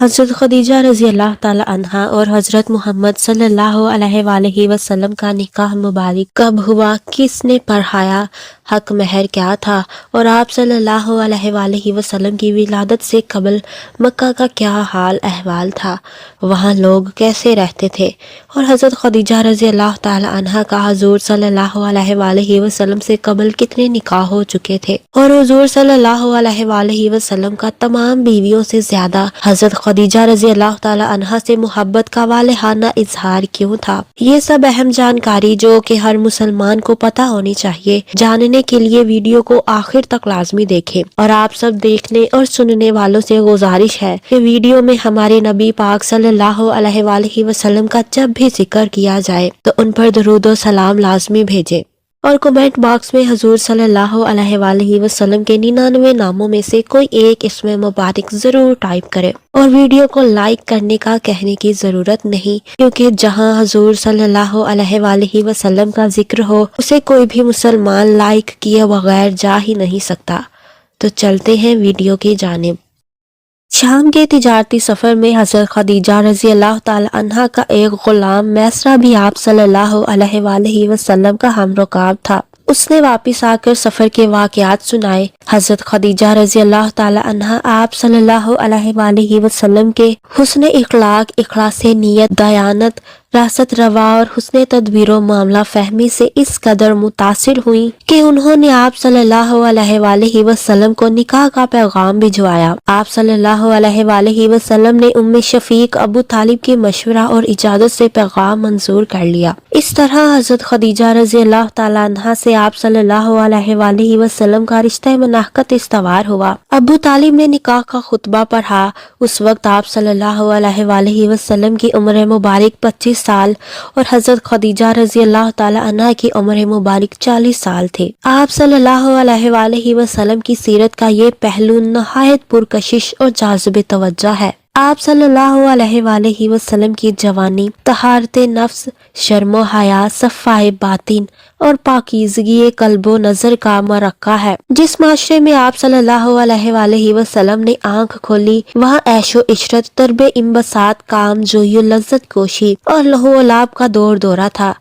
حضرت خدیجہ رضی اللہ تعالی عنہا اور حضرت محمد صلی اللہ علیہ وآلہ وسلم کا نکاح مبارک کب ہوا، کس نے پڑھایا، حق مہر کیا تھا، اور آپ صلی اللہ علیہ وآلہ وسلم کی ولادت سے قبل مکہ کا کیا حال احوال تھا، وہاں لوگ کیسے رہتے تھے، اور حضرت خدیجہ رضی اللہ تعالی عنہا کا حضور صلی اللہ علیہ وآلہ وسلم سے قبل کتنے نکاح ہو چکے تھے، اور حضور صلی اللہ علیہ وآلہ وسلم کا تمام بیویوں سے زیادہ حضرت خدیجہ رضی اللہ تعالی عنہا سے محبت کا والہانہ اظہار کیوں تھا۔ یہ سب اہم جانکاری جو کہ ہر مسلمان کو پتہ ہونی چاہیے، جاننے کے لیے ویڈیو کو آخر تک لازمی دیکھیں، اور آپ سب دیکھنے اور سننے والوں سے گزارش ہے کہ ویڈیو میں ہمارے نبی پاک صلی اللہ علیہ وآلہ وسلم کا جب بھی ذکر کیا جائے تو ان پر درود و سلام لازمی بھیجیں، اور کمنٹ باکس میں حضور صلی اللہ علیہ وآلہ وسلم کے 99 ناموں میں سے کوئی ایک اسم مبارک ضرور ٹائپ کرے، اور ویڈیو کو لائک کرنے کا کہنے کی ضرورت نہیں، کیونکہ جہاں حضور صلی اللہ علیہ وآلہ وسلم کا ذکر ہو اسے کوئی بھی مسلمان لائک کیے بغیر جا ہی نہیں سکتا۔ تو چلتے ہیں ویڈیو کی جانب۔ شام کے تجارتی سفر میں حضرت خدیجہ رضی اللہ تعالی عنہا کا ایک غلام میسرہ بھی آپ صلی اللہ علیہ وآلہ وسلم کا ہم رکاب تھا۔ اس نے واپس آ کر سفر کے واقعات سنائے۔ حضرت خدیجہ رضی اللہ تعالی عنہا آپ صلی اللہ علیہ وآلہ وسلم کے حسن اخلاق، اخلاص نیت، دیانت، راست روا اور حسن تدبیر و معاملہ فہمی سے اس قدر متاثر ہوئیں کہ انہوں نے آپ صلی اللہ علیہ وآلہ وسلم کو نکاح کا پیغام بھجوایا۔ آپ صلی اللہ علیہ وآلہ وسلم نے ام شفیق ابو طالب کے مشورہ اور اجازت سے پیغام منظور کر لیا۔ اس طرح حضرت خدیجہ رضی اللہ تعالی عنہا سے آپ صلی اللہ علیہ وآلہ وسلم کا رشتہ مناقت استوار ہوا۔ ابو طالب نے نکاح کا خطبہ پڑھا۔ اس وقت آپ صلی اللہ علیہ وآلہ وسلم کی عمر مبارک 25 سال اور حضرت خدیجہ رضی اللہ تعالی عنہا کی عمر مبارک 40 سال تھے۔ آپ صلی اللہ علیہ وآلہ وسلم کی سیرت کا یہ پہلو نہایت پرکشش اور جاذب توجہ ہے۔ آپ صلی اللہ علیہ وآلہ وسلم کی جوانی طہارت نفس، شرم و حیا، صفائی باطن اور پاکیزگی قلب و نظر کا مرقع ہے۔ جس معاشرے میں آپ صلی اللہ علیہ وآلہ وسلم نے آنکھ کھولی وہاں عیش و عشرت، طرب انبساط، کام جوئی و لذت کوشی اور لہو و لعب کا دور دورہ تھا،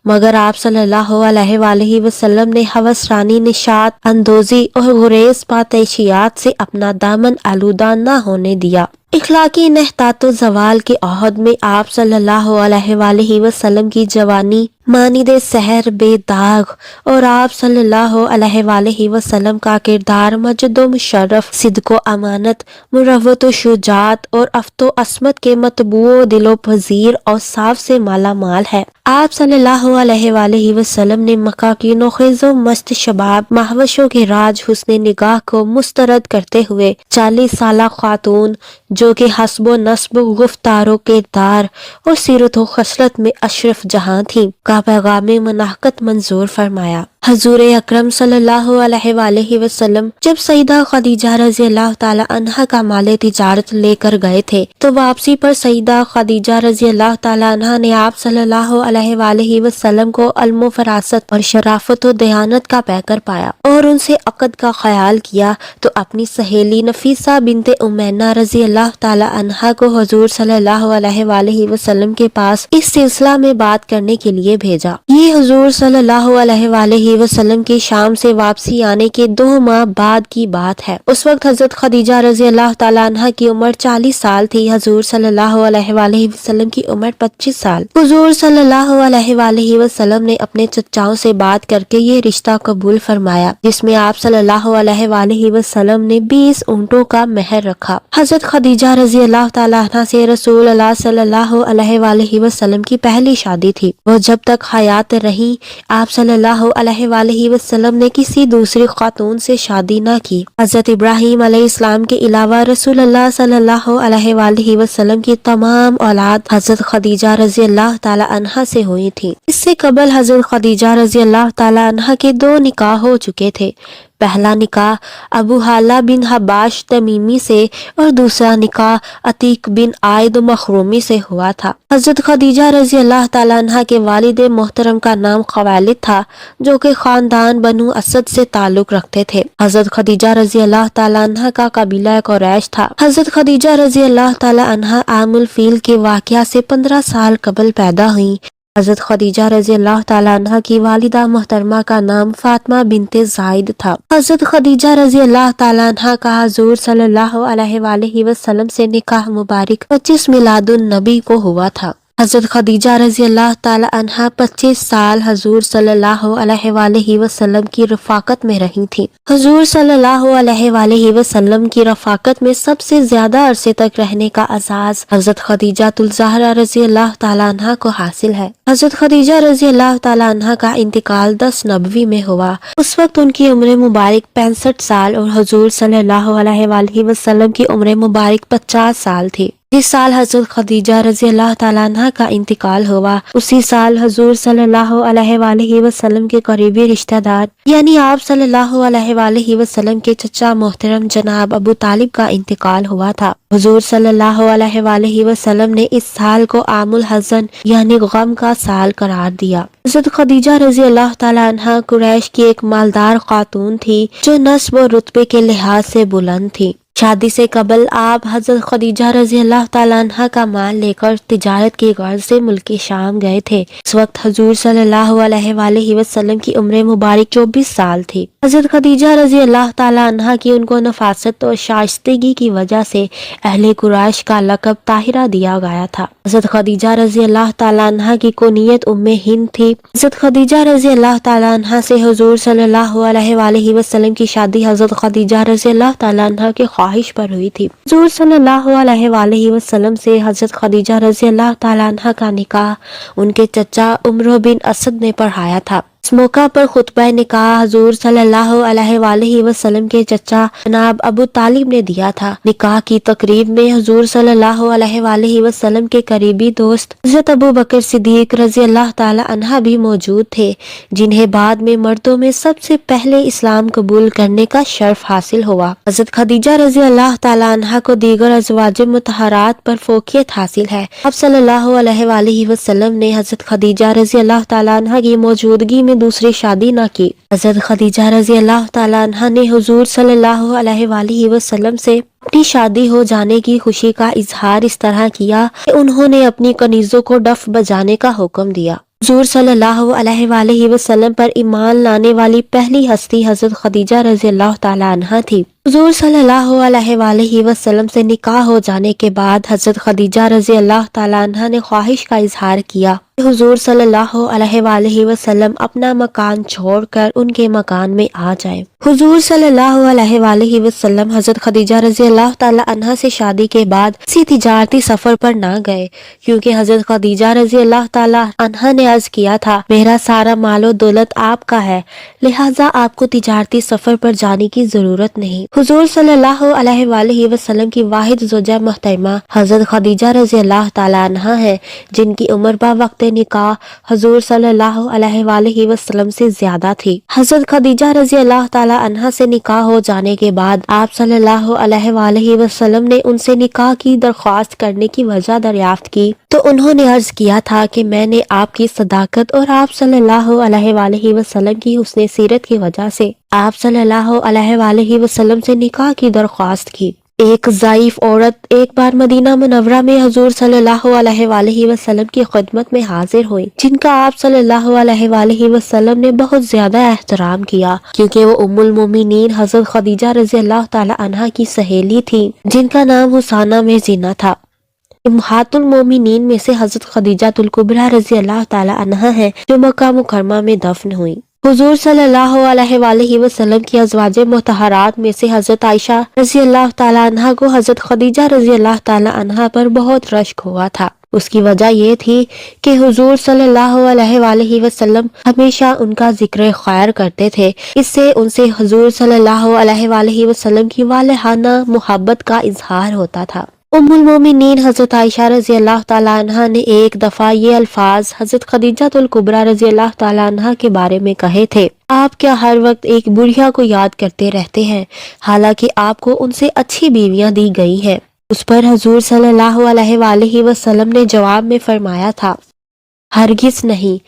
مگر آپ صلی اللہ علیہ وآلہ وسلم نے ہوس رانی، نشاط اندوزی اور گریز پاتیشیات سے اپنا دامن آلودہ نہ ہونے دیا۔ اخلاقی انحطاط و زوال کے عہد میں آپ صلی اللہ علیہ وآلہ وسلم کی جوانی مانند سحر بے داغ، اور آپ صلی اللہ علیہ وآلہ وسلم کا کردار مجد و مشرف، صدق و امانت، مروت و شجاعت اور افت و عصمت کے مطبوع و دل و پذیر اور صاف سے مالا مال ہے۔ آپ صلی اللہ علیہ وآلہ وسلم نے مکہ کی نوخیز و مست شباب مہوشوں کے راج حسن نگاہ کو مسترد کرتے ہوئے 40 سالہ خاتون جو کہ حسب و نسب، گفتار و کردار اور سیرت و خصلت میں اشرف جہاں تھیں کا پیغام مناقت منظور فرمایا۔ حضور اکرم صلی اللہ علیہ وآلہ وسلم جب سیدہ خدیجہ رضی اللہ تعالی عنہا کا مال تجارت لے کر گئے تھے تو واپسی پر سیدہ خدیجہ رضی اللہ تعالی عنہا نے آپ صلی اللہ علیہ وآلہ وسلم کو علم و فراست اور شرافت و دیانت کا پیکر پایا اور ان سے عقد کا خیال کیا، تو اپنی سہیلی نفیسہ بنت امینا رضی اللہ تعالی عنہا کو حضور صلی اللہ علیہ وآلہ وسلم کے پاس اس سلسلہ میں بات کرنے کے لیے بھیجا۔ یہ حضور صلی اللہ علیہ وآلہ وسلم کی شام سے واپسی آنے کے 2 ماہ بعد کی بات ہے۔ اس وقت حضرت خدیجہ رضی اللہ تعالی عنہا کی عمر 40 سال تھی، حضور صلی اللہ علیہ وآلہ وسلم کی عمر 25 سال۔ حضور صلی اللہ علیہ وآلہ وسلم نے اپنے چچاؤں سے بات کر کے یہ رشتہ قبول فرمایا، جس میں آپ صلی اللہ علیہ وآلہ وسلم نے 20 اونٹوں کا مہر رکھا۔ حضرت خدیجہ رضی اللہ تعالی عنہا سے رسول اللہ صلی اللہ علیہ وآلہ وسلم کی پہلی شادی تھی۔ وہ جب تک حیات رہی آپ صلی اللہ علیہ وآلہ وسلم نے کسی دوسری خاتون سے شادی نہ کی۔ حضرت ابراہیم علیہ السلام کے علاوہ رسول اللہ صلی اللہ علیہ وآلہ وسلم کی تمام اولاد حضرت خدیجہ رضی اللہ تعالی عنہا سے ہوئی تھی۔ اس سے قبل حضرت خدیجہ رضی اللہ تعالی عنہا کے 2 نکاح ہو چکے تھے۔ پہلا نکاح ابو حالہ بن حباش تمیمی سے اور دوسرا نکاح عتیق بن عائد مخرومی سے ہوا تھا۔ حضرت خدیجہ رضی اللہ تعالیٰ عنہ کے والد محترم کا نام خویلد تھا، جو کہ خاندان بنو اسد سے تعلق رکھتے تھے۔ حضرت خدیجہ رضی اللہ تعالیٰ عنہ کا قبیلہ قریش تھا۔ حضرت خدیجہ رضی اللہ تعالیٰ عنہ عام الفیل کے واقعہ سے 15 سال قبل پیدا ہوئیں۔ حضرت خدیجہ رضی اللہ تعالیٰ عنہ کی والدہ محترمہ کا نام فاطمہ بنت زائد تھا۔ حضرت خدیجہ رضی اللہ تعالیٰ عنہ کا حضور صلی اللہ علیہ وآلہ وسلم سے نکاح مبارک 25 میلاد النبی کو ہوا تھا۔ حضرت خدیجہ رضی اللہ تعالیٰ عنہ 25 سال حضور صلی اللہ علیہ وآلہ وسلم کی رفاقت میں رہی تھیں۔ حضور صلی اللہ علیہ وآلہ وسلم کی رفاقت میں سب سے زیادہ عرصے تک رہنے کا اعزاز حضرت خدیجہ الزہرا رضی اللہ تعالیٰ عنہ کو حاصل ہے۔ حضرت خدیجہ رضی اللہ تعالیٰ عنہ کا انتقال 10 نبوی میں ہوا۔ اس وقت ان کی عمر مبارک 65 سال اور حضور صلی اللہ علیہ وآلہ وسلم کی عمر مبارک 50 سال تھی۔ جس سال حضرت خدیجہ رضی اللہ تعالیٰ عنہ کا انتقال ہوا، اسی سال حضور صلی اللہ علیہ وآلہ وسلم کے قریبی رشتہ دار یعنی آپ صلی اللہ علیہ وآلہ وسلم کے چچا محترم جناب ابو طالب کا انتقال ہوا تھا۔ حضور صلی اللہ علیہ وآلہ وسلم نے اس سال کو عام الحزن یعنی غم کا سال قرار دیا۔ حضرت خدیجہ رضی اللہ تعالیٰ عنہ قریش کی ایک مالدار خاتون تھی جو نسب و رتبے کے لحاظ سے بلند تھی۔ شادی سے قبل آپ حضرت خدیجہ رضی اللہ تعالیٰ عنہ کا مال لے کر تجارت کی غرض سے ملک شام گئے تھے۔ اس وقت حضور صلی اللہ علیہ وآلہ وسلم کی عمر مبارک 24 سال تھی۔ حضرت خدیجہ رضی اللہ تعالیٰ عنہ کی ان کو نفاست اور شائستگی کی وجہ سے اہل قریش کا لقب طاہرہ دیا گیا تھا۔ حضرت خدیجہ رضی اللہ تعالیٰ عنہ کی کنیت ام ہند تھی۔ حضرت خدیجہ رضی اللہ تعالیٰ عنہ سے حضور صلی اللہ علیہ وآلہ وسلم کی شادی حضرت خدیجہ رضی اللہ تعالیٰ عنہ کے خواہش پر ہوئی تھی۔ حضور صلی اللہ علیہ وآلہ وسلم سے حضرت خدیجہ رضی اللہ تعالیٰ عنہ کا نکاح ان کے چچا عمرو بن اسد نے پڑھایا تھا۔ اس موقع پر خطبہ نکاح حضور صلی اللہ علیہ وآلہ وسلم کے چچا جناب ابو طالب نے دیا تھا۔ نکاح کی تقریب میں حضور صلی اللہ علیہ وآلہ وسلم کے قریبی دوست حضرت ابو بکر صدیق رضی اللہ تعالی عنہ بھی موجود تھے، جنہیں بعد میں مردوں میں سب سے پہلے اسلام قبول کرنے کا شرف حاصل ہوا۔ حضرت خدیجہ رضی اللہ تعالی عنہ کو دیگر ازواج مطہرات پر فوقیت حاصل ہے۔ اب صلی اللہ علیہ وآلہ وسلم نے حضرت خدیجہ رضی اللہ تعالی عنہ کی موجودگی میں دوسری شادی نہ کی۔ حضرت خدیجہ رضی اللہ تعالی عنہ نے حضور صلی اللہ علیہ وآلہ وسلم سے اپنی شادی ہو جانے کی خوشی کا اظہار اس طرح کیا کہ انہوں نے اپنی کنیزوں کو ڈف بجانے کا حکم دیا۔ حضور صلی اللہ علیہ وآلہ وسلم پر ایمان لانے والی پہلی ہستی حضرت خدیجہ رضی اللہ تعالی عنہ تھی۔ حضور صلی اللہ علیہ وآلہ وسلم سے نکاح ہو جانے کے بعد حضرت خدیجہ رضی اللہ تعالی عنہ نے خواہش کا اظہار کیا کہ حضور صلی اللہ علیہ وآلہ وسلم اپنا مکان چھوڑ کر ان کے مکان میں آ جائیں۔ حضور صلی اللہ علیہ وآلہ وسلم حضرت خدیجہ رضی اللہ تعالی عنہ سے شادی کے بعد کسی تجارتی سفر پر نہ گئے، کیونکہ حضرت خدیجہ رضی اللہ تعالی عنہ نے عرض کیا تھا، میرا سارا مال و دولت آپ کا ہے، لہٰذا آپ کو تجارتی سفر پر جانے کی ضرورت نہیں۔ حضور صلی اللہ علیہ وآلہ وسلم کی واحد زوجہ محترمہ حضرت خدیجہ رضی اللہ تعالی عنہ ہے، جن کی عمر با وقت نکاح حضور صلی اللہ علیہ وآلہ وسلم سے زیادہ تھی۔ حضرت خدیجہ رضی اللہ تعالی عنہ سے نکاح ہو جانے کے بعد آپ صلی اللہ علیہ وآلہ وسلم نے ان سے نکاح کی درخواست کرنے کی وجہ دریافت کی تو انہوں نے عرض کیا تھا کہ میں نے آپ کی صداقت اور آپ صلی اللہ علیہ وآلہ وسلم کی حسن سیرت کی وجہ سے آپ صلی اللہ علیہ وآلہ وسلم سے نکاح کی درخواست کی۔ ایک ضعیف عورت ایک بار مدینہ منورہ میں حضور صلی اللہ علیہ وآلہ وسلم کی خدمت میں حاضر ہوئی، جن کا آپ صلی اللہ علیہ وآلہ وسلم نے بہت زیادہ احترام کیا، کیونکہ وہ ام المومنین حضرت خدیجہ رضی اللہ تعالی عنہ کی سہیلی تھی، جن کا نام حسانہ میں زینہ تھا۔ امہات المومنین میں سے حضرت خدیجہ الکبریٰ رضی اللہ تعالی عنہ ہے، جو مکہ مکرمہ میں دفن ہوئی۔ حضور صلی اللہ علیہ وآلہ وسلم کی ازواج مطہرات میں سے حضرت عائشہ رضی اللہ تعالی عنہ کو حضرت خدیجہ رضی اللہ تعالی عنہ پر بہت رشک ہوا تھا۔ اس کی وجہ یہ تھی کہ حضور صلی اللہ علیہ وآلہ وسلم ہمیشہ ان کا ذکر خیر کرتے تھے، اس سے ان سے حضور صلی اللہ علیہ وآلہ وسلم کی والہانہ محبت کا اظہار ہوتا تھا۔ ام المومنین حضرت عائشہ رضی اللہ تعالیٰ عنہ نے ایک دفعہ یہ الفاظ حضرت خدیجہ الکبریٰ رضی اللہ تعالیٰ عنہ کے بارے میں کہے تھے: آپ کیا ہر وقت ایک بڑھیا کو یاد کرتے رہتے ہیں حالانکہ آپ کو ان سے اچھی بیویاں دی گئی ہیں؟ اس پر حضور صلی اللہ علیہ وآلہ وسلم نے جواب میں فرمایا تھا: ہرگز نہیں۔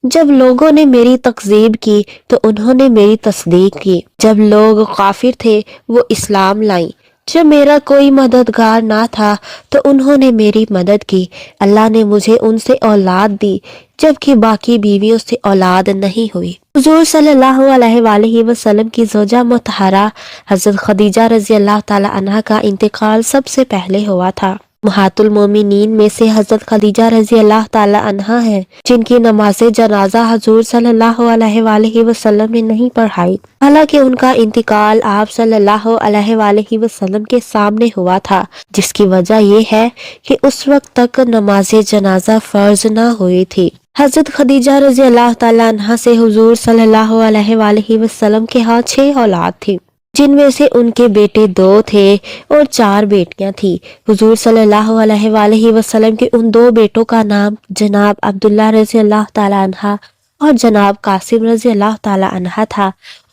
جب لوگوں نے میری تکذیب کی تو انہوں نے میری تصدیق کی۔ جب لوگ کافر تھے وہ اسلام لائیں۔ جب میرا کوئی مددگار نہ تھا تو انہوں نے میری مدد کی۔ اللہ نے مجھے ان سے اولاد دی جبکہ باقی بیویوں سے اولاد نہیں ہوئی۔ حضور صلی اللہ علیہ وآلہ وسلم کی زوجہ مطہرہ حضرت خدیجہ رضی اللہ تعالی عنہ کا انتقال سب سے پہلے ہوا تھا۔ امہات المومنین میں سے حضرت خدیجہ رضی اللہ تعالی عنہ ہیں جن کی نماز جنازہ حضور صلی اللہ علیہ وآلہ وسلم نے نہیں پڑھائی، حالانکہ ان کا انتقال آپ صلی اللہ علیہ وآلہ وسلم کے سامنے ہوا تھا، جس کی وجہ یہ ہے کہ اس وقت تک نماز جنازہ فرض نہ ہوئی تھی۔ حضرت خدیجہ رضی اللہ تعالی عنہ سے حضور صلی اللہ علیہ وآلہ وسلم کے ہاں 6 اولاد تھی، جن میں سے ان کے بیٹے 2 تھے اور 4 بیٹیاں تھیں۔ حضور صلی اللہ علیہ وآلہ وسلم کے ان 2 بیٹوں کا نام جناب عبداللہ رضی اللہ تعالی عنہ اور جناب قاسم رضی اللہ تعالی عنہ تھا،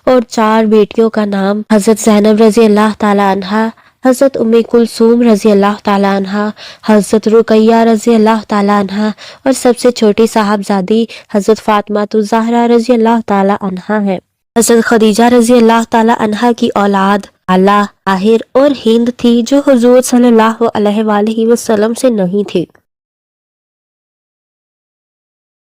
اور 4 بیٹیوں کا نام حضرت زینب رضی اللہ تعالی عنہ، حضرت ام کلثوم رضی اللہ تعالی عنہ، حضرت رقیہ رضی اللہ تعالی عنہ اور سب سے چھوٹی صاحبزادی حضرت فاطمہ الزہرا رضی اللہ تعالی عنہ ہے۔ حضرت خدیجہ رضی اللہ تعالی عنہ کی اولاد آلہ، طاہر اور ہند تھی جو حضور صلی اللہ علیہ وآلہ وسلم سے نہیں تھی۔